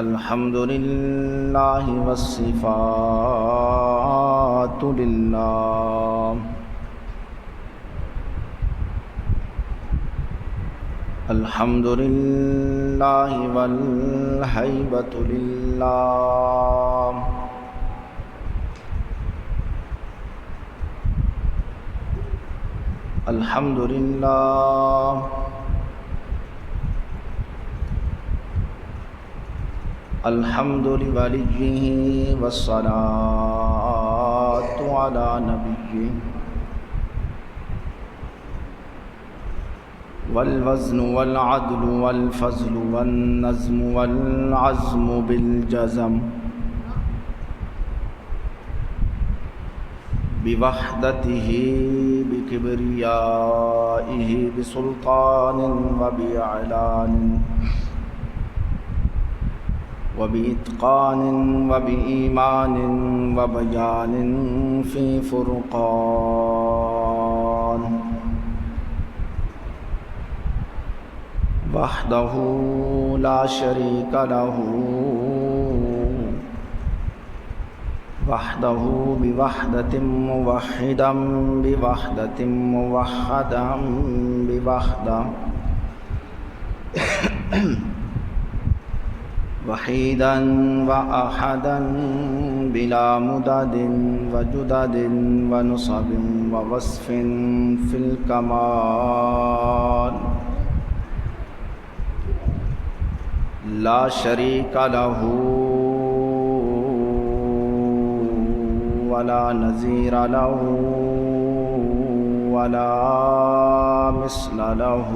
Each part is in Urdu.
الحمد للہ والصفات للہ الحمد للہ والہیبۃ للہ الحمد للہ الحمد لولیہ والصلاۃ علی نبیہ والوزن والعدل والفضل والنظم والعزم بالجزم بوحدتہ بکبریائہ بسلطان وبإعلان وبإتقان وبإيمان وبيان في فرقان وحده لا شريك له وحده بوحدة موحدا بوحدة موحدا بوحدة وحيدا وأحدا بلا مدد وجدد ونصب ووصف في الكمال لا شريك له ولا نظير له ولا مثل له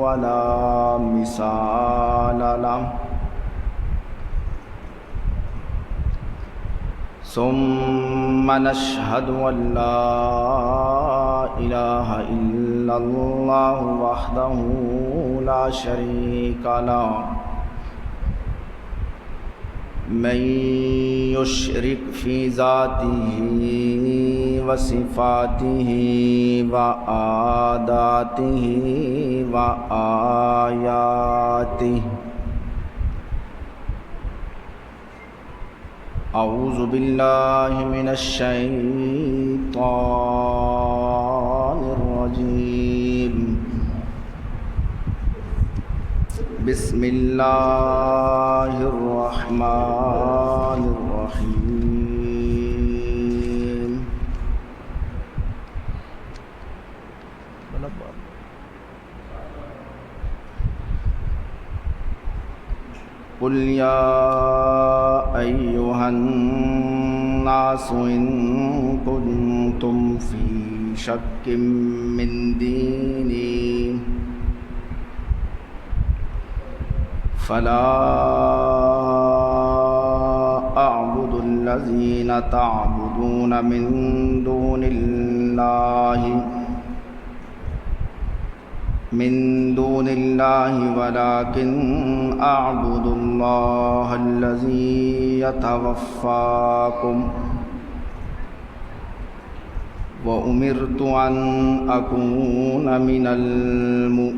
ولا مثال له ثم نشهد أن لا إله إلا الله وحده لا شريك له من يشرك في ذاته وصفاته وعاداته وآياته اعوذ باللہ من الشیطان الرجیم بسم اللہ الرحمن الرحیم قل یا ایہا الناس ان کنتم فی شک من دینی فلا اعبد الذین تعبدون من دون اللہ ولكن اعبد اللہ الذی یتوفاکم وأمرت أن أكون من المؤمنين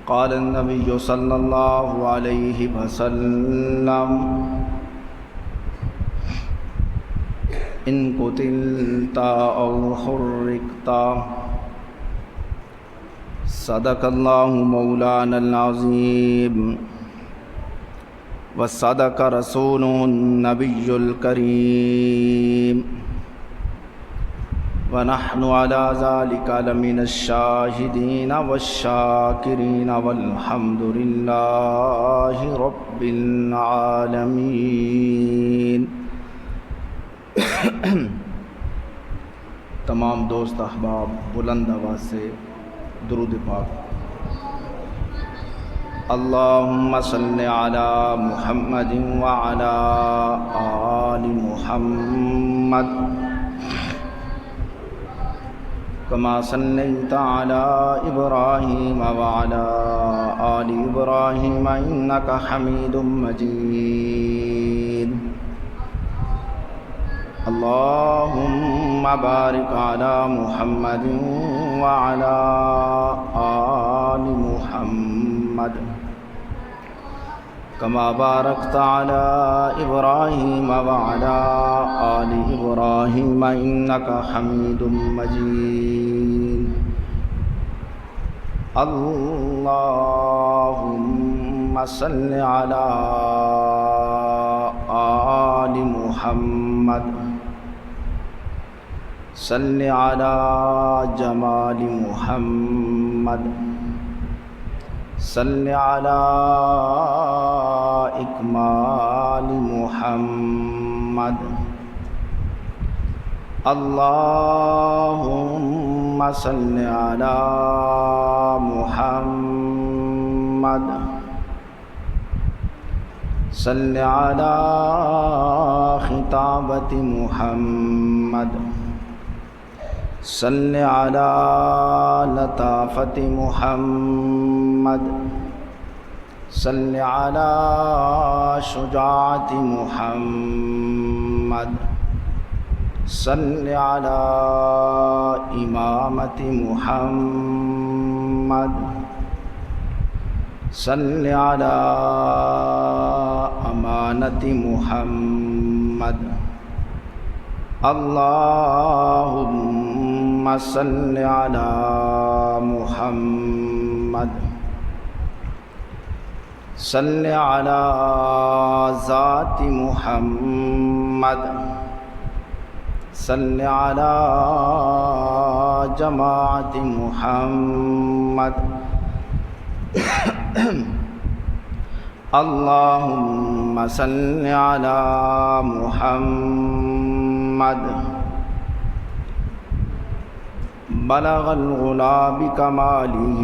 قال النبي صلى الله عليه وسلم إن قتلت أو حرقت صدق الله مولانا العظيم وصدق رسوله النبي الكريم ونحن على ذلك لمن الشاهدين والشاكرين والحمد لله رب العالمين. تمام دوست احباب بلند آواز سے درود پاک. اللہم صلی علی محمد وعلی آل محمد کما صلیت علی ابراہیم وعلی آل ابراہیم انک حمید مجید. اللهم بارك على محمد وعلى آل محمد كما باركت على إبراهيم وعلى آل إبراهيم إنك حميد مجيد اللهم صل على آل محمد صل على جمال محمد صل على إكمال محمد اللهم صل على محمد صل على خطابة محمد صل على لطافة محمد صل على شجاعة محمد صل على إمامة محمد صل على أمانة محمد اللهم صل على محمد صل على ذات محمد صل على جماعة محمد اللهم صل على محمد بلغ الغلا بكماله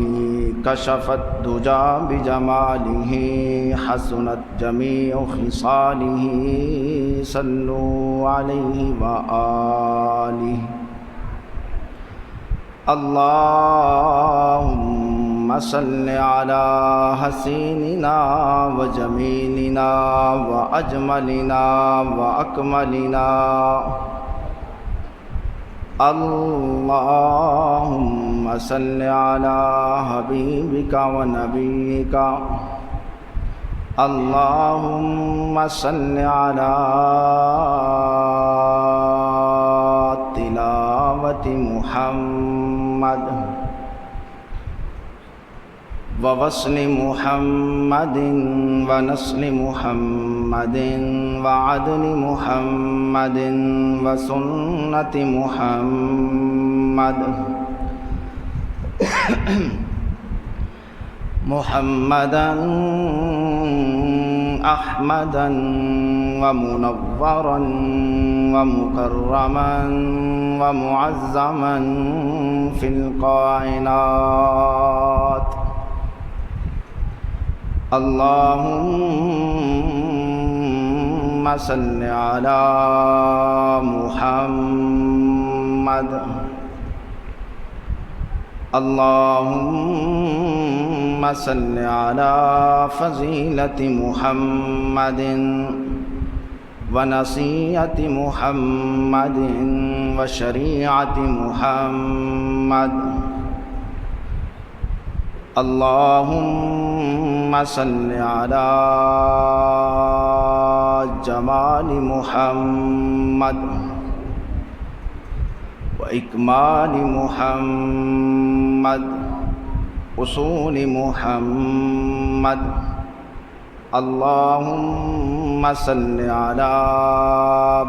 كشف الدجى بجماله حسنت جميع خصاله صلوا عليه وآله اللهم صل على حسيننا وجميلنا وأجملنا وأكملنا اللهم صل على حبيبك ونبيك اللهم صل على تلاوة محمد ووصل محمد ونسل محمد وعدل محمد وسنة محمد محمدا أحمدا ومنورا ومكرما ومعزما في الكائنات اللهم صل على محمد اللهم صل على فضيلة محمد ونصيحة محمد وشريعة محمد اللهم صل على جمال محمد وإكمال محمد أصول محمد اللهم صل على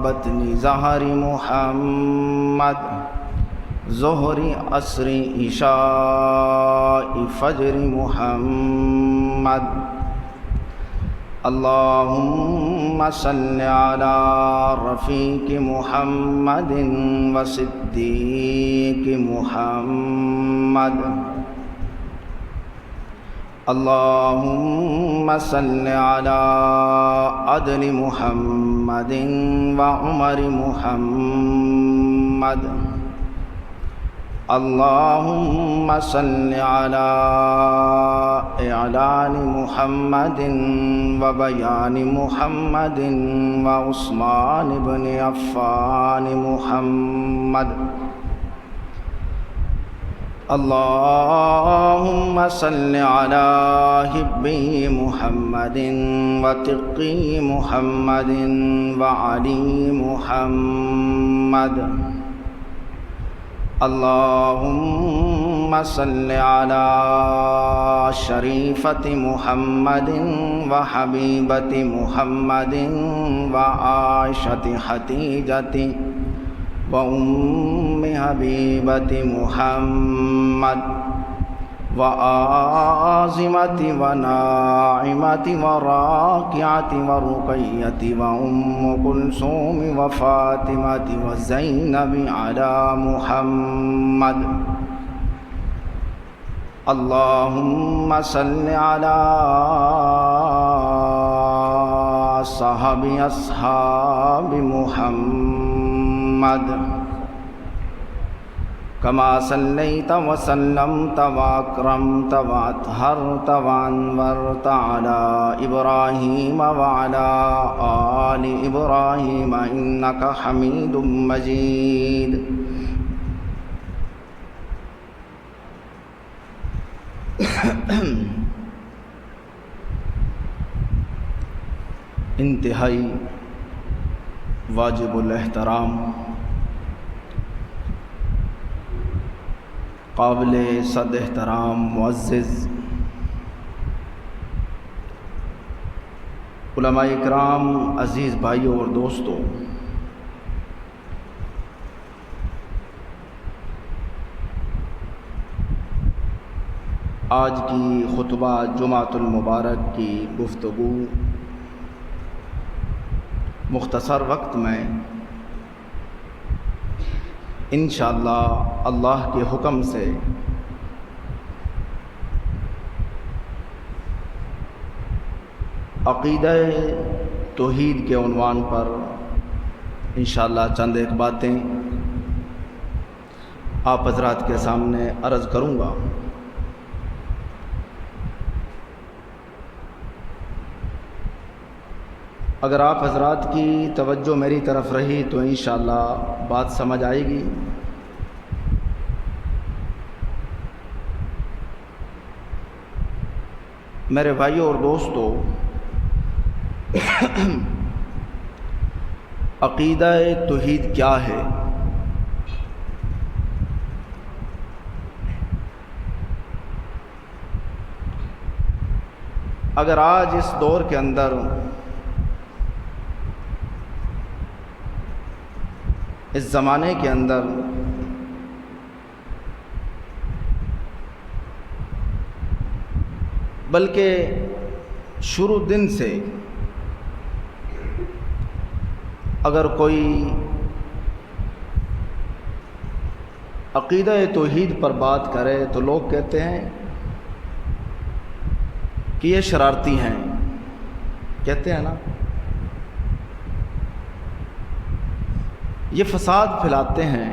بطن زهر محمد ظہر عصر عشاء فجر محمد اللهم صل على رفيق محمد وصديق محمد اللهم صل على عدل محمد وعمر محمد اللهم صل على إعلان محمد وبيان محمد وعثمان بن عفان محمد. اللهم صل على حبي محمد وتقي محمد وعلي محمد. اللهم صل على شريفة محمد وحبيبة محمد وعائشة حتيجة وأم حبيبة محمد وآزمة وناعمة وراكعة ورقية وأم كلثوم وفاطمة وزينب على محمد. اللهم صل على أصحاب محمد كما صليت وسلمت وأكرمت وأطهرت وأنورت على إبراهيم وعلى آل إبراهيم إنك حميد مجيد. انتہائی واجب الاحترام قابل صد احترام معزز علماء اکرام، عزیز بھائیوں اور دوستوں، آج کی خطبہ جمعۃ المبارک کی گفتگو مختصر وقت میں انشاءاللہ اللہ کے حکم سے عقیدہ توحید کے عنوان پر انشاءاللہ چند ایک باتیں آپ حضرات کے سامنے عرض کروں گا. اگر آپ حضرات کی توجہ میری طرف رہی تو انشاءاللہ بات سمجھ آئے گی. میرے بھائیوں اور دوستوں، عقیدہ توحید کیا ہے؟ اگر آج اس دور کے اندر اس زمانے کے اندر بلکہ شروع دن سے اگر کوئی عقیدہ توحید پر بات کرے تو لوگ کہتے ہیں کہ یہ شرارتی ہیں، کہتے ہیں نا، یہ فساد پھیلاتے ہیں،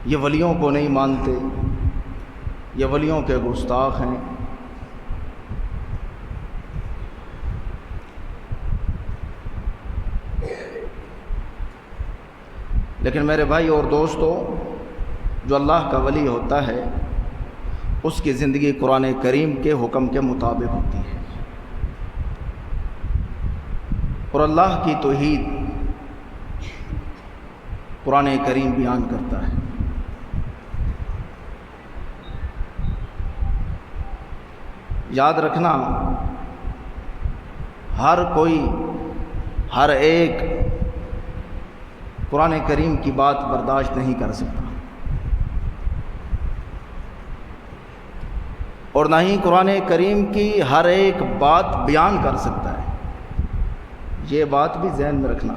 یہ ولیوں کو نہیں مانتے، یہ ولیوں کے گستاخ ہیں. لیکن میرے بھائی اور دوستو، جو اللہ کا ولی ہوتا ہے اس کی زندگی قرآن کریم کے حکم کے مطابق ہوتی ہے، اور اللہ کی توحید قرآن کریم بیان کرتا ہے. یاد رکھنا، ہر کوئی، ہر ایک قرآن کریم کی بات برداشت نہیں کر سکتا، اور نہ ہی قرآن کریم کی ہر ایک بات بیان کر سکتا ہے. یہ بات بھی ذہن میں رکھنا.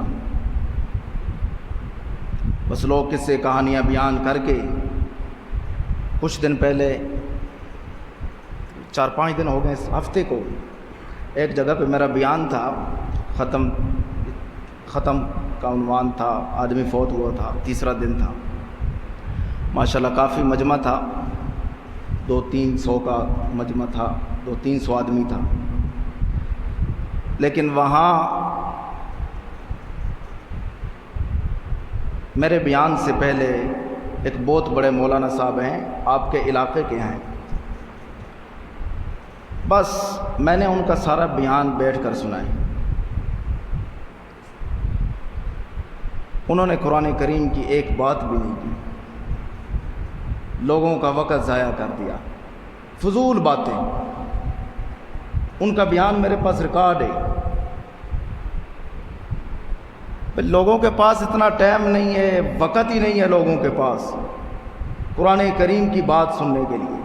بس لوگ قصے کہانیاں بیان کر کے، کچھ دن پہلے 4-5 دن ہو گئے اس ہفتے کو، ایک جگہ پہ میرا بیان تھا، ختم کا عنوان تھا، آدمی فوت ہوا تھا، تیسرا دن تھا. ماشاءاللہ کافی مجمع تھا، 200-300 کا مجمع تھا، 200-300 آدمی تھا، لیکن وہاں میرے بیان سے پہلے ایک بہت بڑے مولانا صاحب ہیں، آپ کے علاقے کے ہیں، بس میں نے ان کا سارا بیان بیٹھ کر سنایا۔ انہوں نے قرآن کریم کی ایک بات بھی نہیں کی، لوگوں کا وقت ضائع کر دیا، فضول باتیں۔ ان کا بیان میرے پاس ریکارڈ ہے۔ لوگوں کے پاس اتنا ٹائم نہیں ہے، وقت ہی نہیں ہے لوگوں کے پاس قرآن کریم کی بات سننے کے لیے۔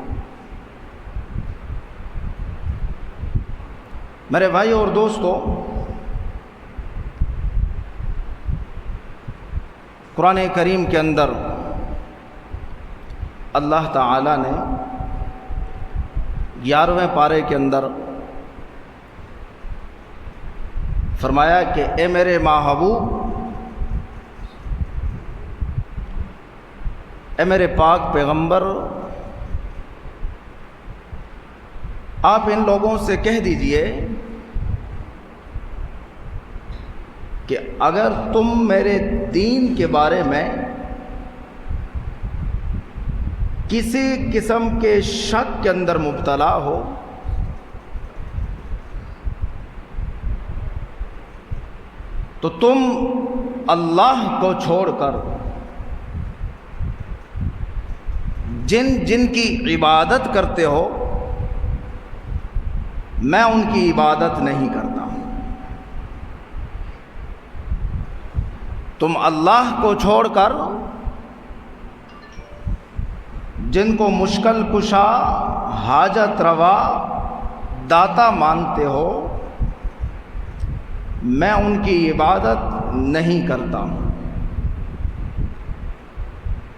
میرے بھائی اور دوستو، قرآن کریم کے اندر اللہ تعالی نے 11ویں پارے کے اندر فرمایا کہ اے میرے محبوب، اے میرے پاک پیغمبر، آپ ان لوگوں سے کہہ دیجئے کہ اگر تم میرے دین کے بارے میں کسی قسم کے شک کے اندر مبتلا ہو تو تم اللہ کو چھوڑ کر جن جن کی عبادت کرتے ہو میں ان کی عبادت نہیں کرتا ہوں۔ تم اللہ کو چھوڑ کر جن کو مشکل کشا، حاجت روا، داتا مانتے ہو میں ان کی عبادت نہیں کرتا ہوں۔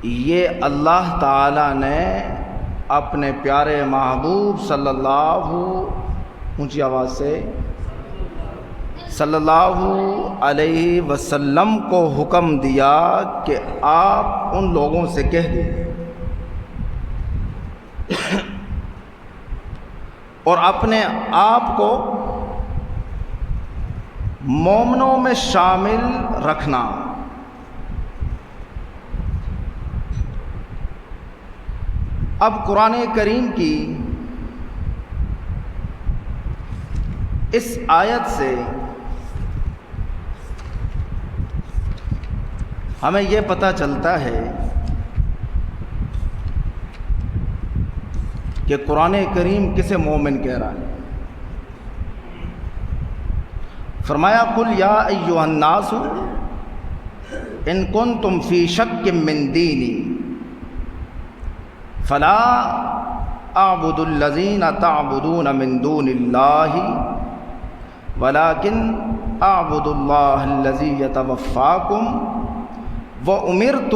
یہ اللہ تعالی نے اپنے پیارے محبوب صلی اللہ، اونچی آواز سے، صلی اللہ علیہ وسلم کو حکم دیا کہ آپ ان لوگوں سے کہہ دیں اور اپنے آپ کو مومنوں میں شامل رکھنا۔ اب قرآن کریم کی اس آیت سے ہمیں یہ پتہ چلتا ہے کہ قرآن کریم کسے مومن کہہ رہا ہے۔ فرمایا قل یا ایھا الناس ان کنتم فی شک من دینی فلا اعبد الذین تعبدون من دون اللہ ولکن اعبد اللہ الذی یتوفاکم وامرت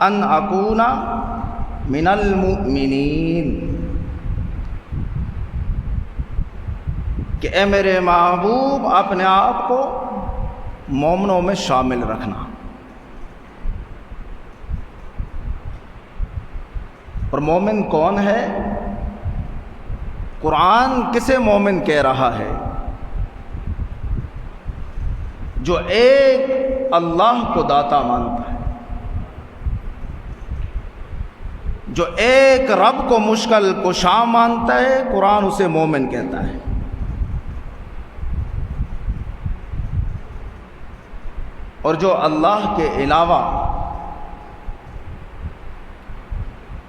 ان اکون من المؤمنین، کہ اے میرے محبوب اپنے آپ کو مومنوں میں شامل رکھنا۔ اور مومن کون ہے؟ قرآن کسے مومن کہہ رہا ہے؟ جو ایک اللہ کو داتا مانتا ہے، جو ایک رب کو مشکل کشا مانتا ہے، قرآن اسے مومن کہتا ہے۔ اور جو اللہ کے علاوہ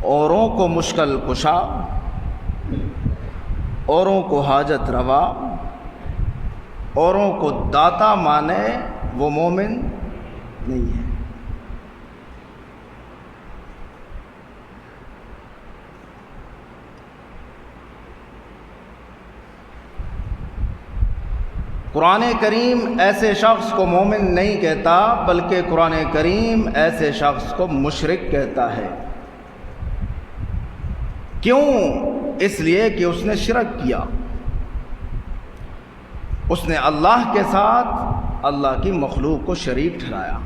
اوروں کو مشکل کشا، اوروں کو حاجت روا، اوروں کو داتا مانے، وہ مومن نہیں ہے۔ قرآن کریم ایسے شخص کو مومن نہیں کہتا، بلکہ قرآن کریم ایسے شخص کو مشرک کہتا ہے۔ کیوں؟ اس لیے کہ اس نے شرک کیا، اس نے اللہ کے ساتھ اللہ کی مخلوق کو شریک ٹھہرایا۔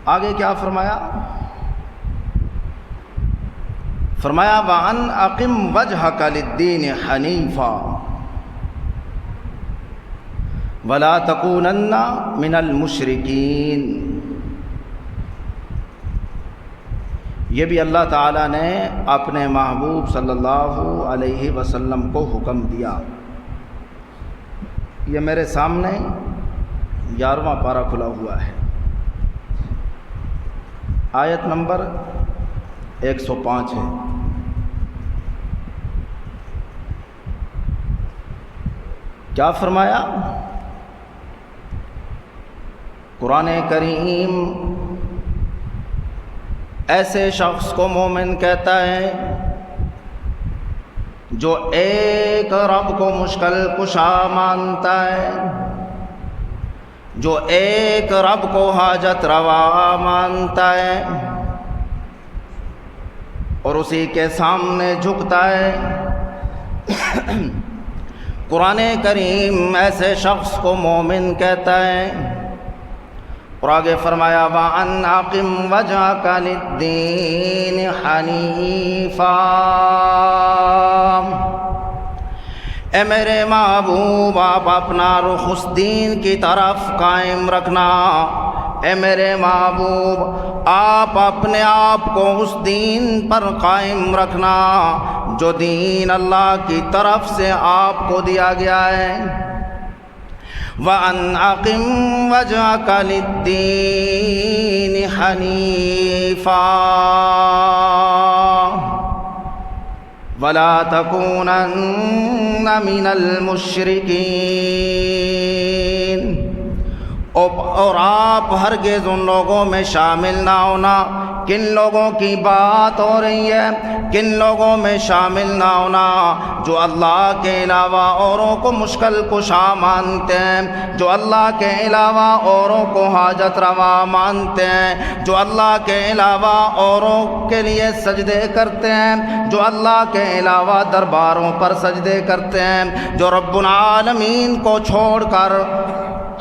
آگے کیا فرمایا؟ فرمایا وَأَنْ أَقِمْ وَجْهَكَ لِلدِّينِ حَنِيفًا وَلَا تَكُونَنَّ مِنَ الْمُشْرِكِينَ۔ یہ بھی اللہ تعالیٰ نے اپنے محبوب صلی اللہ علیہ وسلم کو حکم دیا۔ یہ میرے سامنے 11واں پارہ کھلا ہوا ہے، آیت نمبر 105 ہے۔ کیا فرمایا؟ قرآن کریم ایسے شخص کو مومن کہتا ہے جو ایک رب کو مشکل کشا مانتا ہے، جو ایک رب کو حاجت روا مانتا ہے اور اسی کے سامنے جھکتا ہے۔ قرآن کریم ایسے شخص کو مومن کہتا ہے، اور آگے فرمایا وَأَنْ أَقِمْ وَجْهَكَ لِلدِّينِ حَنِيفًا۔ اے میرے محبوب، آپ اپنا رخ اس دین کی طرف قائم رکھنا۔ اے میرے محبوب، آپ اپنے آپ کو اس دین پر قائم رکھنا جو دین اللہ کی طرف سے آپ کو دیا گیا ہے۔ وَأَنْ أَقِمْ وَجْهَكَ لِلدِّينِ حَنِيفًا وَلَا تَكُونَنَّ مِنَ الْمُشْرِكِينَ۔ اور آپ ہرگز ان لوگوں میں شامل نہ ہونا، کن لوگوں کی بات ہو رہی ہے؟ کن لوگوں میں شامل نہ ہونا جو اللہ کے علاوہ اوروں کو مشکل کشا مانتے ہیں، جو اللہ کے علاوہ اوروں کو حاجت روا مانتے ہیں، جو اللہ کے علاوہ اوروں کے لیے سجدے کرتے ہیں، جو اللہ کے علاوہ درباروں پر سجدے کرتے ہیں، جو رب العالمین کو چھوڑ کر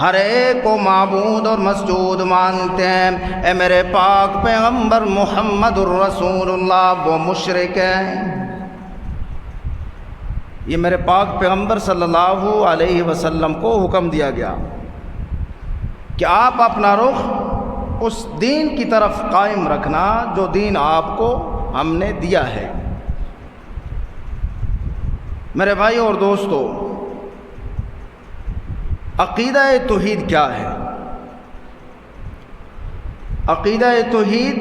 ہر ایک کو معبود اور مسجود مانتے ہیں۔ اے میرے پاک پیغمبر محمد الرسول اللہ وہ مشرک ہیں۔ یہ میرے پاک پیغمبر صلی اللہ علیہ وسلم کو حکم دیا گیا کہ آپ اپنا رخ اس دین کی طرف قائم رکھنا جو دین آپ کو ہم نے دیا ہے۔ میرے بھائی اور دوستو، عقیدہ توحید کیا ہے؟ عقیدہ توحید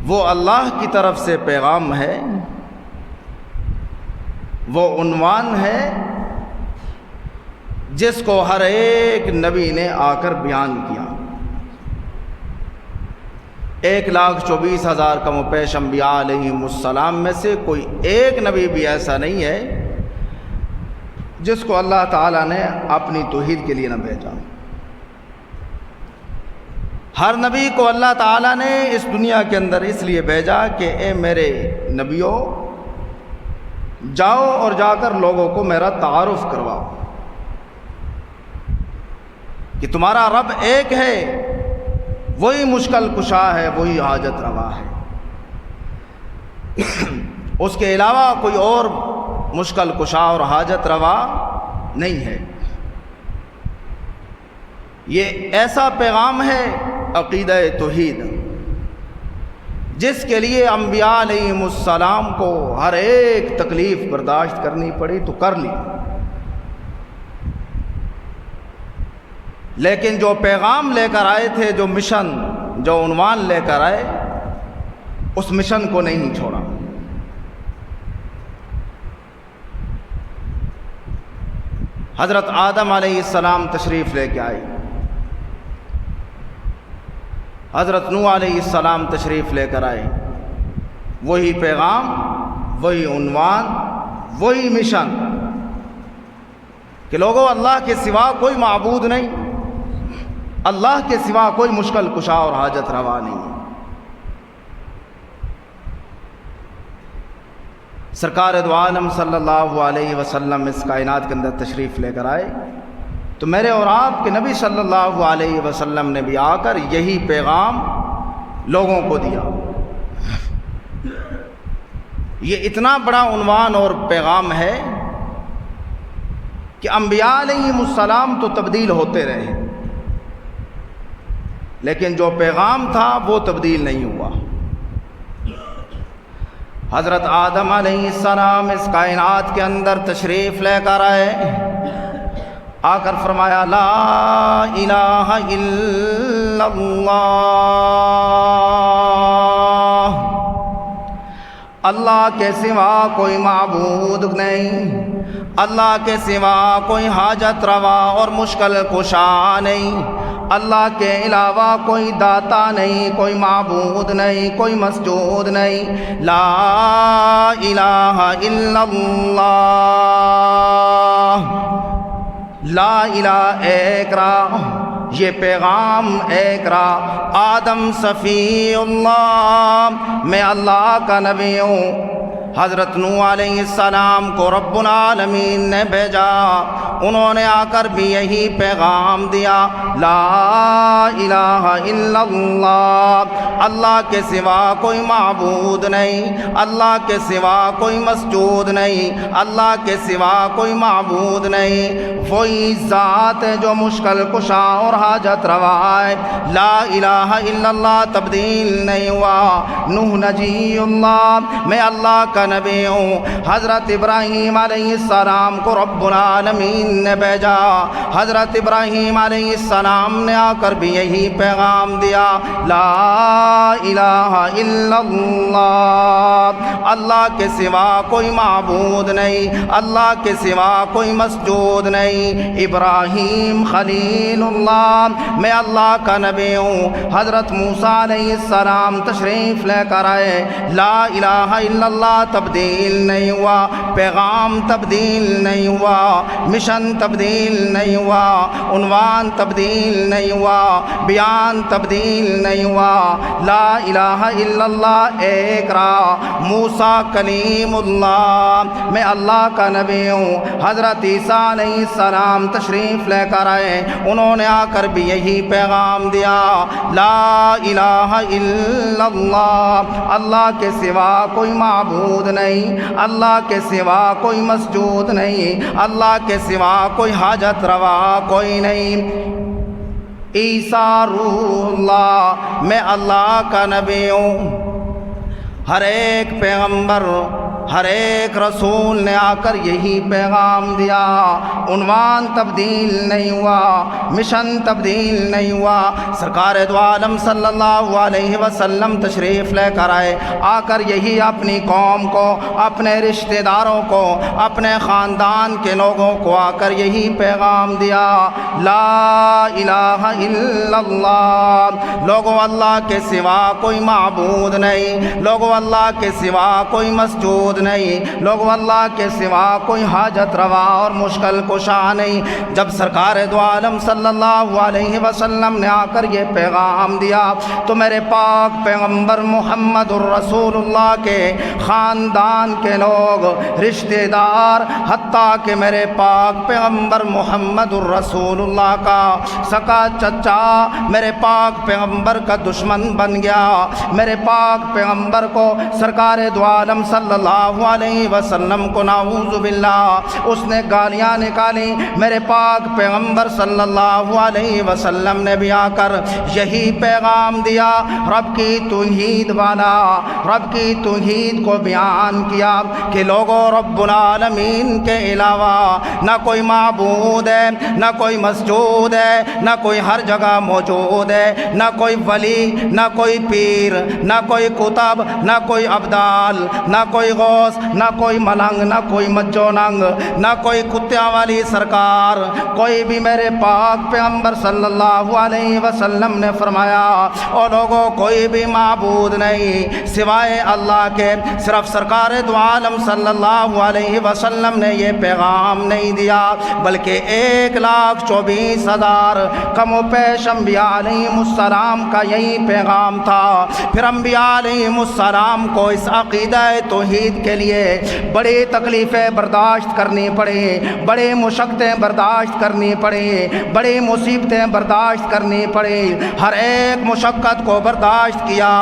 وہ اللہ کی طرف سے پیغام ہے، وہ عنوان ہے جس کو ہر ایک نبی نے آ کر بیان کیا۔ 1,24,000 کم و پیش انبیاء علیہم السلام میں سے کوئی ایک نبی بھی ایسا نہیں ہے جس کو اللہ تعالیٰ نے اپنی توحید کے لیے نہ بھیجا۔ ہر نبی کو اللہ تعالیٰ نے اس دنیا کے اندر اس لیے بھیجا کہ اے میرے نبیوں، جاؤ اور جا کر لوگوں کو میرا تعارف کرواؤ کہ تمہارا رب ایک ہے، وہی مشکل کشا ہے، وہی حاجت روا ہے، اس کے علاوہ کوئی اور مشکل کشا اور حاجت روا نہیں ہے۔ یہ ایسا پیغام ہے عقیدہ توحید جس کے لیے انبیاء علیہم السلام کو ہر ایک تکلیف برداشت کرنی پڑی تو کر لی، لیکن جو پیغام لے کر آئے تھے، جو مشن، جو عنوان لے کر آئے، اس مشن کو نہیں چھوڑا۔ حضرت آدم علیہ السلام تشریف لے کے آئے، حضرت نوح علیہ السلام تشریف لے کر آئے، وہی پیغام، وہی عنوان، وہی مشن کہ لوگوں اللہ کے سوا کوئی معبود نہیں، اللہ کے سوا کوئی مشکل کشا اور حاجت روا نہیں۔ سرکار دو عالم صلی اللہ علیہ وسلم اس کائنات کے اندر تشریف لے کر آئے، تو میرے اور آپ کے نبی صلی اللہ علیہ وسلم نے بھی آ کر یہی پیغام لوگوں کو دیا۔ یہ اتنا بڑا عنوان اور پیغام ہے کہ انبیاء علیہم السلام تو تبدیل ہوتے رہے، لیکن جو پیغام تھا وہ تبدیل نہیں ہوا۔ حضرت آدم علیہ السلام اس کائنات کے اندر تشریف لے کر آئے، آ کر فرمایا لا الہ الا اللہ، اللہ کے سوا کوئی معبود نہیں، اللہ کے سوا کوئی حاجت روا اور مشکل کشا نہیں، اللہ کے علاوہ کوئی داتا نہیں، کوئی معبود نہیں، کوئی مسجود نہیں، لا الہ الا اللہ، لا الہ ایک راہ، یہ پیغام ایک راہ، آدم صفی اللہ، میں اللہ کا نبی ہوں۔ حضرت نوح علیہ السلام کو رب العالمین نے بھیجا، انہوں نے آ کر بھی یہی پیغام دیا، لا الہ الا اللہ، اللہ کے سوا کوئی معبود نہیں، اللہ کے سوا کوئی مسجود نہیں، اللہ کے سوا کوئی معبود نہیں، وہی ذات ہے جو مشکل کشا اور حاجت روا ہے، لا الہ الا اللہ تبدیل نہیں ہوا۔ نوح نجی اللہ، میں اللہ کا نبی ہوں۔ حضرت ابراہیم علیہ السلام کو رب العالمین نے بھیجا، حضرت ابراہیم علیہ السلام نے آ کر بھی یہی پیغام دیا، لا الہ الا اللہ، اللہ کے سوا کوئی معبود نہیں، اللہ کے سوا کوئی مسجود نہیں، ابراہیم خلیل اللہ، میں اللہ کا نبی ہوں۔ حضرت موسیٰ علیہ السلام تشریف لے کر آئے، لا الہ الا اللہ تبدیل نہیں ہوا، پیغام تبدیل نہیں ہوا، مشن تبدیل نہیں ہوا، عنوان تبدیل نہیں ہوا، بیان تبدیل نہیں ہوا، لا الہ الا اللہ ایک راہ، موسیٰ کلیم اللہ، میں اللہ کا نبی ہوں۔ حضرت عیسیٰ علیہ السلام تشریف لے کر آئے، انہوں نے آ کر بھی یہی پیغام دیا، لا الہ الا اللہ، اللہ کے سوا کوئی معبود نہیں، اللہ کے سوا کوئی مسجود نہیں، اللہ کے سوا کوئی حاجت روا کوئی نہیں، عیسیٰ روح اللہ، میں اللہ کا نبی ہوں۔ ہر ایک پیغمبر، ہر ایک رسول نے آ کر یہی پیغام دیا، عنوان تبدیل نہیں ہوا، مشن تبدیل نہیں ہوا۔ سرکار دو عالم صلی اللہ علیہ وسلم تشریف لے کر آئے، آ کر یہی اپنی قوم کو، اپنے رشتہ داروں کو، اپنے خاندان کے لوگوں کو آ کر یہی پیغام دیا، لا الہ الا اللہ، لوگوں اللہ کے سوا کوئی معبود نہیں، لوگوں اللہ کے سوا کوئی مسجود نہیں، لوگوں اللہ کے سوا کوئی حاجت روا اور مشکل کشا نہیں۔ جب سرکار دو عالم صلی اللہ علیہ وسلم نے آ کر یہ پیغام دیا تو میرے پاک پیغمبر محمد الرسول اللہ کے خاندان کے لوگ، رشتہ دار، حتیٰ کہ میرے پاک پیغمبر محمد الرسول اللہ کا سکا چچا میرے پاک پیغمبر کا دشمن بن گیا۔ میرے پاک پیغمبر کو سرکار دو عالم صلی اللہ علیہ وسلم کو نعوذ باللہ اس نے گالیاں نکالی۔ میرے پاک پیغمبر صلی اللہ علیہ وسلم نے بھی آ کر یہی پیغام دیا، رب کی توحید والا، رب کی توحید کو بیان کیا کہ لوگوں رب العالمین کے علاوہ نہ کوئی معبود ہے، نہ کوئی مسجود ہے، نہ کوئی ہر جگہ موجود ہے، نہ کوئی ولی، نہ کوئی پیر، نہ کوئی کتب، نہ کوئی ابدال، نہ کوئی غوث، نہ کوئی ملنگ، نہ کوئی مجو ننگ، نہ کوئی کتیاں والی سرکار، کوئی بھی میرے پاک پیغمبر صلی اللہ علیہ وسلم نے فرمایا او لوگوں کوئی بھی معبود نہیں سوائے اللہ کے۔ صرف سرکار دو عالم صلی اللہ علیہ وسلم نے یہ پیغام نہیں دیا بلکہ 1,24,000 کم و پیش انبیاء علیہ السلام کا یہی پیغام تھا۔ پھر انبیاء علیہ السلام کو اس عقیدہ توحید کے لیے بڑی تکلیفیں برداشت کرنی پڑی، بڑی مشقتیں برداشت کرنی پڑی، بڑی مصیبتیں برداشت کرنی پڑی۔ ہر ایک مشقت کو برداشت کیا،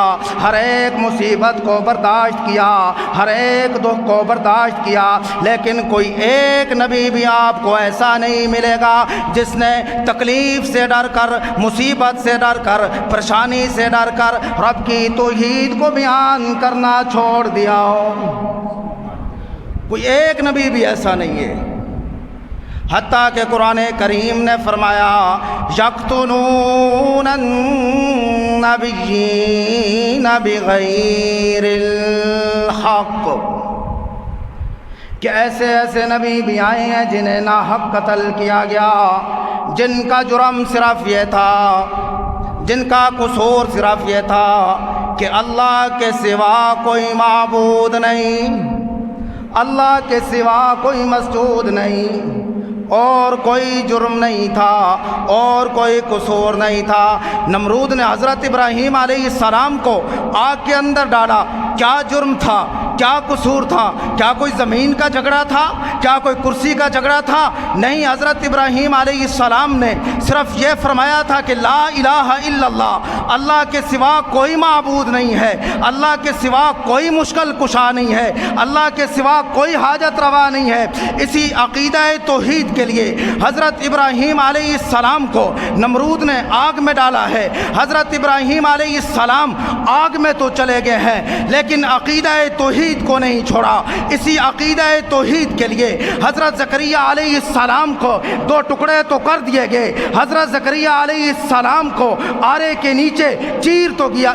ہر ایک مصیبت کو برداشت کیا، ہر ایک دکھ کو برداشت کیا، لیکن کوئی ایک نبی بھی آپ کو ایسا نہیں ملے گا جس نے تکلیف سے ڈر کر، مصیبت سے ڈر کر، پریشانی سے ڈر کر رب کی توحید کو بیان کرنا چھوڑ دیا ہو۔ کوئی ایک نبی بھی ایسا نہیں ہے، حتیٰ کہ قرآن کریم نے فرمایا یقتلون النبیین بغیر الحق، کہ ایسے ایسے نبی بھی آئے ہیں جنہیں ناحق قتل کیا گیا، جن کا جرم صرف یہ تھا، جن کا قصور صرف یہ تھا کہ اللہ کے سوا کوئی معبود نہیں، اللہ کے سوا کوئی مسجود نہیں، اور کوئی جرم نہیں تھا اور کوئی قصور نہیں تھا۔ نمرود نے حضرت ابراہیم علیہ السلام کو آگ کے اندر ڈالا، کیا جرم تھا، کیا قصور تھا؟ کیا کوئی زمین کا جھگڑا تھا؟ کیا کوئی کرسی کا جھگڑا تھا؟ نہیں، حضرت ابراہیم علیہ السلام نے صرف یہ فرمایا تھا کہ لا الہ الا اللہ، اللہ کے سوا کوئی معبود نہیں ہے، اللہ کے سوا کوئی مشکل کشا نہیں ہے، اللہ کے سوا کوئی حاجت روا نہیں ہے۔ اسی عقیدہ توحید کے لیے حضرت ابراہیم علیہ السلام کو نمرود نے آگ میں ڈالا ہے۔ حضرت ابراہیم علیہ السلام آگ میں تو چلے گئے ہیں لیکن عقیدہ توحید کو نہیں چھوڑا۔ اسی عقیدہ توحید کے لیے حضرت زکریا علیہ السلام کو دو ٹکڑے تو کر دیے گئے، حضرت زکریا علیہ السلام کو آرے کے نیچے چیر تو دیا۔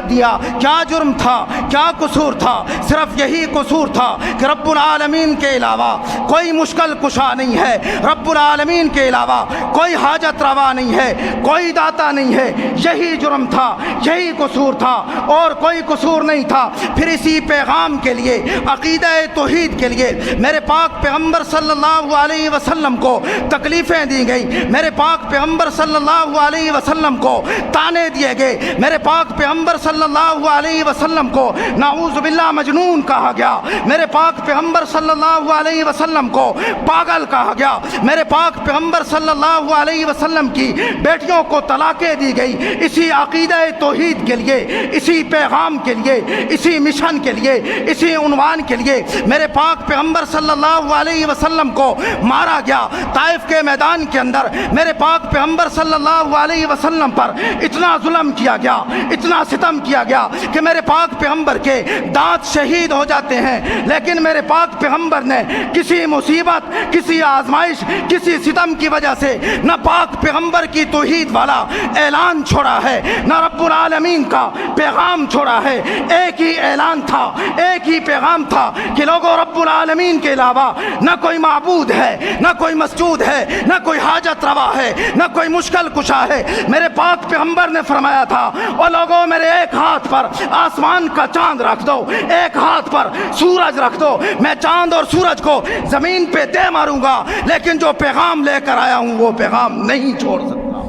کیا جرم تھا، کیا قصور تھا؟ صرف یہی قصور تھا کہ رب العالمین کے علاوہ کوئی مشکل کشا نہیں ہے، رب العالمین کے علاوہ کوئی حاجت روا نہیں ہے، کوئی داتا نہیں ہے۔ یہی جرم تھا، یہی قصور تھا، اور کوئی قصور نہیں تھا۔ پھر اسی پیغام کے لیے، عقیدہ توحید کے لیے میرے پاک پیغمبر صلی اللہ علیہ وسلم کو تکلیفیں دی گئی، میرے پاک پیغمبر صلی اللہ علیہ وسلم کو تانے دیے گئے، میرے پاک پیغمبر صلی اللہ علیہ وسلم کو نعوذ باللہ مجنون کہا گیا، میرے پاک پیغمبر صلی اللہ علیہ وسلم کو پاگل کہا گیا، میرے پاک پیغمبر صلی اللہ علیہ وسلم کی بیٹیوں کو طلاقیں دی گئی۔ اسی عقیدہ توحید کے لیے، اسی پیغام کے لیے، اسی مشن کے لیے، اسی عنوان کے لیے میرے پاک پیغمبر صلی اللہ علیہ وسلم کو مارا گیا۔ طائف کے میدان کے اندر میرے پاک پیغمبر صلی اللہ علیہ وسلم پر اتنا ظلم کیا گیا، اتنا ستم کیا گیا کہ میرے پاک پیغمبر کے دانت شہید ہو جاتے ہیں، لیکن میرے پاک پیغمبر نے کسی مصیبت، کسی آزمائش، کسی ستم کی وجہ سے نہ پاک پیغمبر کی توحید والا اعلان چھوڑا ہے، نہ رب العالمین کا پیغام چھوڑا ہے۔ ایک ہی اعلان تھا، ایک ہی پیغام تھا کہ لوگوں، رب العالمین کے علاوہ نہ کوئی معبود ہے، نہ کوئی مسجود ہے، نہ کوئی حاجت روا ہے، نہ کوئی مشکل کشا ہے۔ میرے پاک پیغمبر نے فرمایا تھا، اور لوگوں، میرے ایک ہاتھ پر آسمان کا چاند رکھ دو، ایک ہاتھ پر سورج رکھ دو، میں چاند اور سورج کو زمین پہ دے ماروں گا، لیکن جو پیغام لے کر آیا ہوں وہ پیغام نہیں چھوڑ سکتا،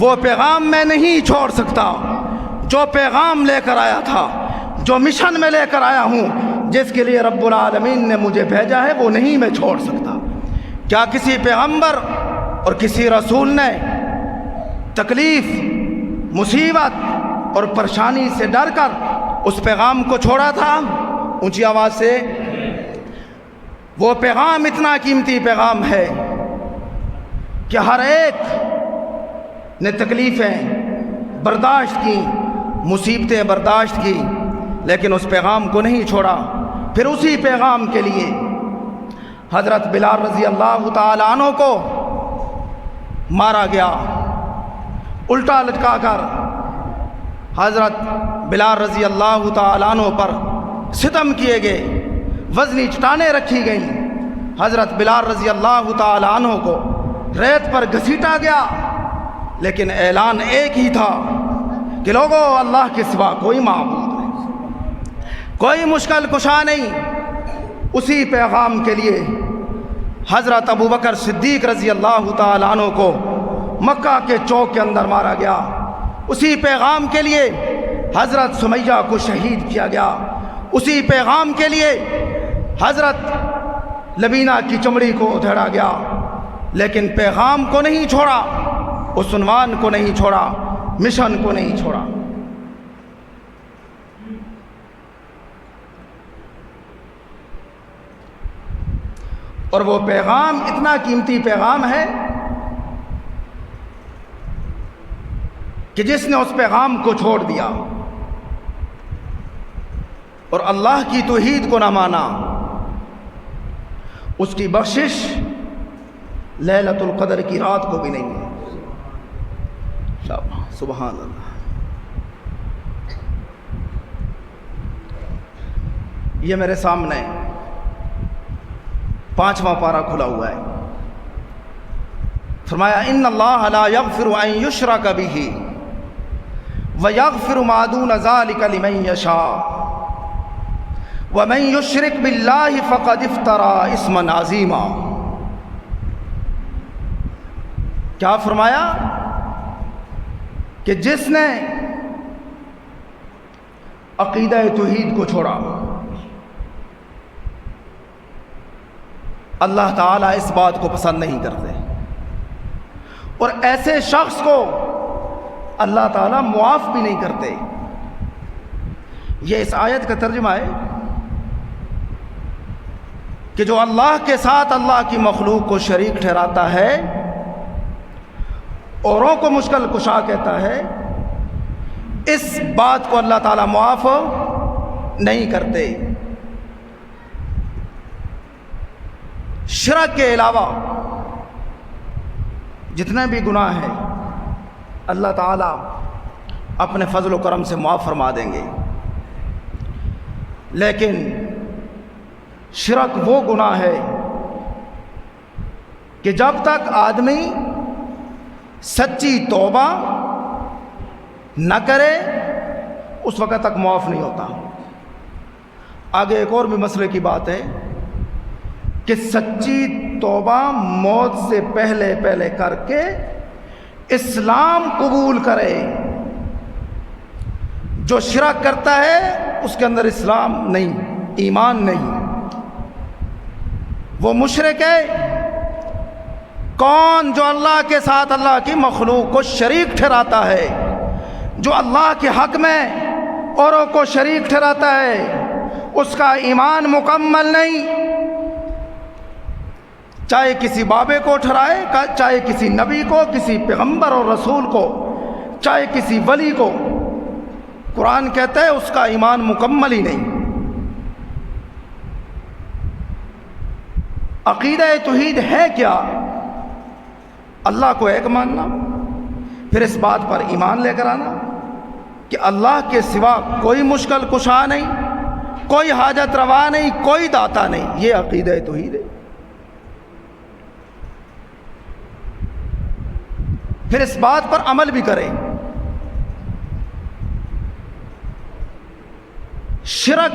وہ پیغام میں نہیں چھوڑ سکتا۔ جو پیغام لے کر آیا تھا، جو مشن میں لے کر آیا ہوں، جس کے لیے رب العالمین نے مجھے بھیجا ہے، وہ نہیں میں چھوڑ سکتا۔ کیا کسی پیغمبر اور کسی رسول نے تکلیف، مصیبت اور پریشانی سے ڈر کر اس پیغام کو چھوڑا تھا؟ اونچی آواز سے۔ وہ پیغام اتنا قیمتی پیغام ہے کہ ہر ایک نے تکلیفیں برداشت کی، مصیبتیں برداشت کی، لیکن اس پیغام کو نہیں چھوڑا۔ پھر اسی پیغام کے لیے حضرت بلال رضی اللہ تعالی عنہ کو مارا گیا، الٹا لٹکا کر حضرت بلال رضی اللہ تعالی عنہ پر ستم کیے گئے، وزنی چٹانیں رکھی گئیں، حضرت بلال رضی اللہ تعالی عنہ کو ریت پر گھسیٹا گیا، لیکن اعلان ایک ہی تھا کہ لوگوں، اللہ کے سوا کوئی معبود نہیں، کوئی مشکل کشا نہیں۔ اسی پیغام کے لیے حضرت ابوبکر صدیق رضی اللہ تعالی عنہ کو مکہ کے چوک کے اندر مارا گیا۔ اسی پیغام کے لیے حضرت سمیہ کو شہید کیا گیا۔ اسی پیغام کے لیے حضرت لبینہ کی چمڑی کو ادھیڑا گیا، لیکن پیغام کو نہیں چھوڑا، اس عنوان کو نہیں چھوڑا، مشن کو نہیں چھوڑا۔ اور وہ پیغام اتنا قیمتی پیغام ہے کہ جس نے اس پیغام کو چھوڑ دیا اور اللہ کی توحید کو نہ مانا، اس کی بخشش لیلۃ القدر کی رات کو بھی نہیں ہے۔ سبحان اللہ۔ یہ میرے سامنے 5واں پارہ کھلا ہوا ہے۔ فرمایا ان اللہ لا یغفر ان یشرک بہ ویغفر ما دون ذلک لمن یشاء ومن یشرک باللہ فقد افترى اسما عظیما۔ کیا فرمایا کہ جس نے عقیدہ توحید کو چھوڑا، اللہ تعالیٰ اس بات کو پسند نہیں کرتے، اور ایسے شخص کو اللہ تعالیٰ معاف بھی نہیں کرتے۔ یہ اس آیت کا ترجمہ ہے کہ جو اللہ کے ساتھ اللہ کی مخلوق کو شریک ٹھہراتا ہے، اوروں کو مشکل کشا کہتا ہے، اس بات کو اللہ تعالیٰ معاف نہیں کرتے۔ شرک کے علاوہ جتنے بھی گناہ ہیں اللہ تعالیٰ اپنے فضل و کرم سے معاف فرما دیں گے، لیکن شرک وہ گناہ ہے کہ جب تک آدمی سچی توبہ نہ کرے اس وقت تک معاف نہیں ہوتا۔ آگے ایک اور بھی مسئلے کی بات ہے کہ سچی توبہ موت سے پہلے کر کے اسلام قبول کرے۔ جو شرک کرتا ہے اس کے اندر اسلام نہیں، ایمان نہیں، وہ مشرک ہے۔ کون؟ جو اللہ کے ساتھ اللہ کی مخلوق کو شریک ٹھہراتا ہے، جو اللہ کے حق میں اوروں کو شریک ٹھہراتا ہے، اس کا ایمان مکمل نہیں۔ چاہے کسی بابے کو ٹھہرائے، چاہے کسی نبی کو، کسی پیغمبر اور رسول کو، چاہے کسی ولی کو، قرآن کہتا ہے اس کا ایمان مکمل ہی نہیں۔ عقیدہ توحید ہے کیا؟ اللہ کو ایک ماننا، پھر اس بات پر ایمان لے کر آنا کہ اللہ کے سوا کوئی مشکل کشا نہیں، کوئی حاجت روا نہیں، کوئی داتا نہیں۔ یہ عقیدہ توحید ہے۔ پھر اس بات پر عمل بھی کریں۔ شرک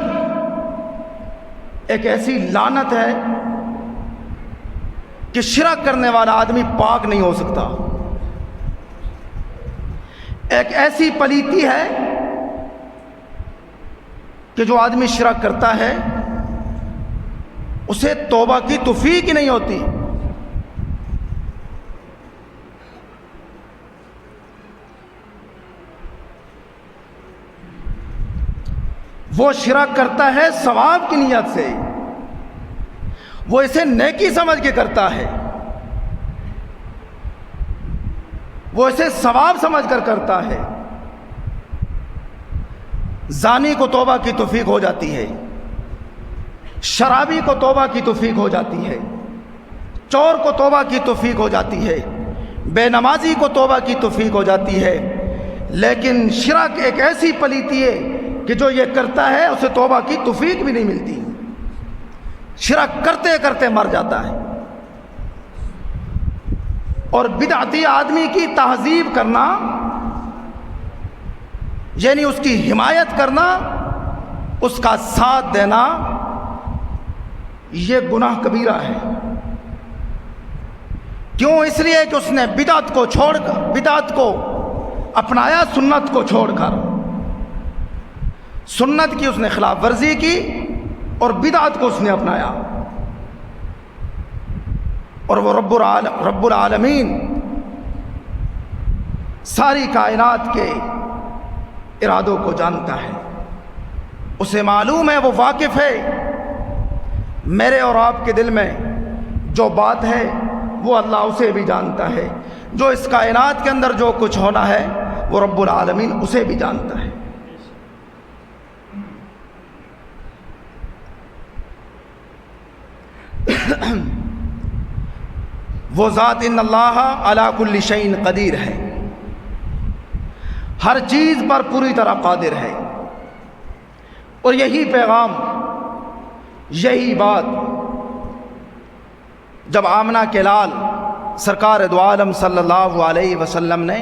ایک ایسی لعنت ہے کہ شرک کرنے والا آدمی پاک نہیں ہو سکتا۔ ایک ایسی پلیتی ہے کہ جو آدمی شرک کرتا ہے اسے توبہ کی توفیق ہی نہیں ہوتی۔ وہ شرک کرتا ہے ثواب کی نیت سے، وہ اسے نیکی سمجھ کے کرتا ہے، وہ اسے ثواب سمجھ کر کرتا ہے۔ زانی کو توبہ کی توفیق ہو جاتی ہے، شرابی کو توبہ کی توفیق ہو جاتی ہے، چور کو توبہ کی توفیق ہو جاتی ہے، بے نمازی کو توبہ کی توفیق ہو جاتی ہے، لیکن شرک ایک ایسی پلیتی ہے کہ جو یہ کرتا ہے اسے توبہ کی توفیق بھی نہیں ملتی، شرک کرتے کرتے مر جاتا ہے۔ اور بدعتی آدمی کی تہذیب کرنا، یعنی اس کی حمایت کرنا، اس کا ساتھ دینا، یہ گناہ کبیرہ ہے۔ کیوں؟ اس لیے کہ اس نے بدعت کو چھوڑ کر، بدعت کو اپنایا سنت کو چھوڑ کر۔ سنت کی اس نے خلاف ورزی کی اور بدعت کو اس نے اپنایا، اور وہ رب العالمین ساری کائنات کے ارادوں کو جانتا ہے، اسے معلوم ہے، وہ واقف ہے۔ میرے اور آپ کے دل میں جو بات ہے وہ اللہ اسے بھی جانتا ہے، جو اس کائنات کے اندر جو کچھ ہونا ہے وہ رب العالمین اسے بھی جانتا ہے۔ وہ ذات ان اللہ علی کل شیء قدیر ہے، ہر چیز پر پوری طرح قادر ہے۔ اور یہی پیغام، یہی بات جب آمنہ کے لال سرکار دو عالم صلی اللہ علیہ وسلم نے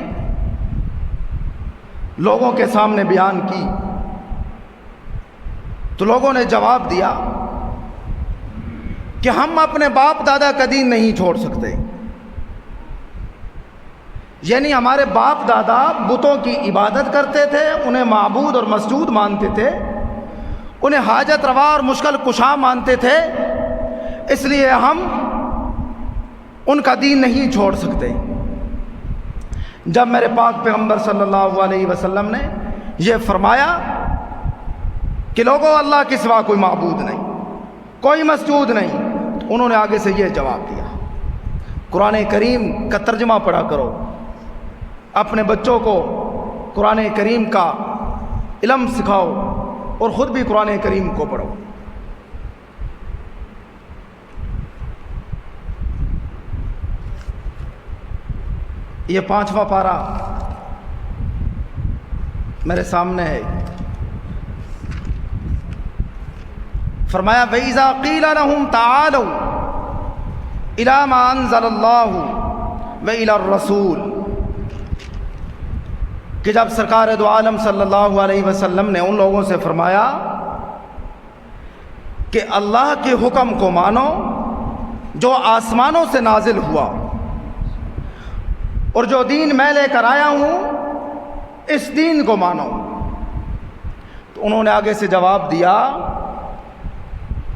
لوگوں کے سامنے بیان کی تو لوگوں نے جواب دیا کہ ہم اپنے باپ دادا کا دین نہیں چھوڑ سکتے، یعنی ہمارے باپ دادا بتوں کی عبادت کرتے تھے، انہیں معبود اور مسجود مانتے تھے، انہیں حاجت روا اور مشکل کشا مانتے تھے، اس لیے ہم ان کا دین نہیں چھوڑ سکتے۔ جب میرے پاک پیغمبر صلی اللہ علیہ وسلم نے یہ فرمایا کہ لوگوں اللہ کے سوا کوئی معبود نہیں، کوئی مسجود نہیں، انہوں نے آگے سے یہ جواب دیا۔ قرآن کریم کا ترجمہ پڑھا کرو، اپنے بچوں کو قرآن کریم کا علم سکھاؤ اور خود بھی قرآن کریم کو پڑھو۔ یہ 5واں پارہ میرے سامنے ہے۔ فرمایا وَإِذَا قِيلَ لَهُمْ تَعَالَوْا إِلَى مَا أَنزَلَ اللَّهُ وَإِلَى الرَّسُولِ، کہ جب سرکار دو عالم صلی اللہ علیہ وسلم نے ان لوگوں سے فرمایا کہ اللہ کے حکم کو مانو جو آسمانوں سے نازل ہوا، اور جو دین میں لے کر آیا ہوں اس دین کو مانو، تو انہوں نے آگے سے جواب دیا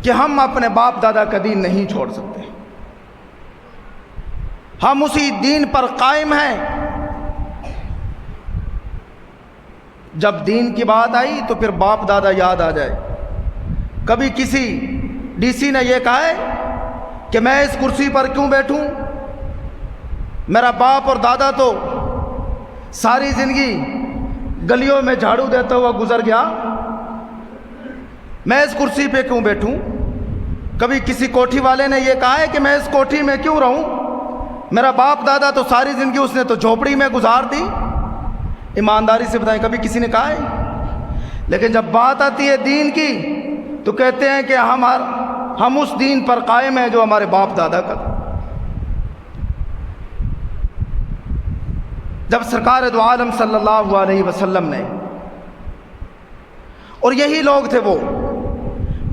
کہ ہم اپنے باپ دادا کا دین نہیں چھوڑ سکتے، ہم اسی دین پر قائم ہیں۔ جب دین کی بات آئی تو پھر باپ دادا یاد آ جائے۔ کبھی کسی ڈی سی نے یہ کہا ہے کہ میں اس کرسی پر کیوں بیٹھوں، میرا باپ اور دادا تو ساری زندگی گلیوں میں جھاڑو دیتا ہوا گزر گیا، میں اس کرسی پہ کیوں بیٹھوں۔ کبھی کسی کوٹھی والے نے یہ کہا ہے کہ میں اس کوٹھی میں کیوں رہوں، میرا باپ دادا تو ساری زندگی اس نے تو جھوپڑی میں گزار دی۔ ایمانداری سے بتائیں کبھی کسی نے کہا ہے؟ لیکن جب بات آتی ہے دین کی تو کہتے ہیں کہ ہم اس دین پر قائم ہیں جو ہمارے باپ دادا کا تھا۔ جب سرکار دو عالم صلی اللہ علیہ وسلم نے، اور یہی لوگ تھے وہ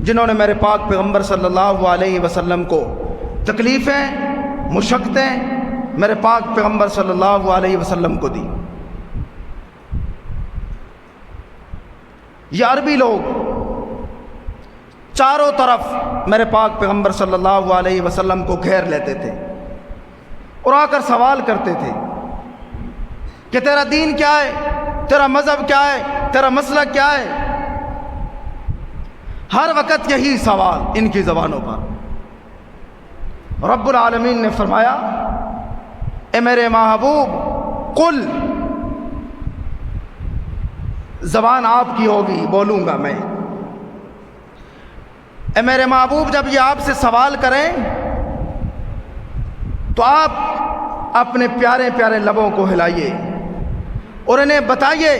جنہوں نے میرے پاک پیغمبر صلی اللہ علیہ وسلم کو تکلیفیں، مشقتیں میرے پاک پیغمبر صلی اللہ علیہ وسلم کو دی، یہ عربی لوگ چاروں طرف میرے پاک پیغمبر صلی اللہ علیہ وسلم کو گھیر لیتے تھے اور آ کر سوال کرتے تھے کہ تیرا دین کیا ہے، تیرا مذہب کیا ہے، تیرا مسلک کیا ہے۔ ہر وقت یہی سوال ان کی زبانوں پر۔ رب العالمین نے فرمایا اے میرے محبوب قل، زبان آپ کی ہوگی، بولوں گا میں۔ اے میرے محبوب جب یہ آپ سے سوال کریں تو آپ اپنے پیارے پیارے لبوں کو ہلائیے اور انہیں بتائیے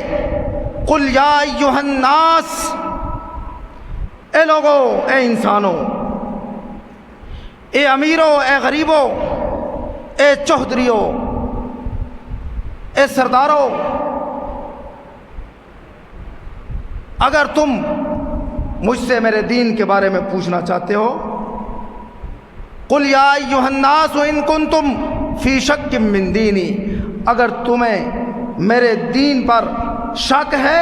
قل یا ایھا الناس، اے لوگو، اے انسانوں، اے امیروں، اے غریبوں، اے چوہدریوں، اے سرداروں، اگر تم مجھ سے میرے دین کے بارے میں پوچھنا چاہتے ہو، قل یا ایھا الناس ان کنتم فی شک من دینی، اگر تمہیں میرے دین پر شک ہے،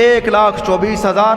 1,24,000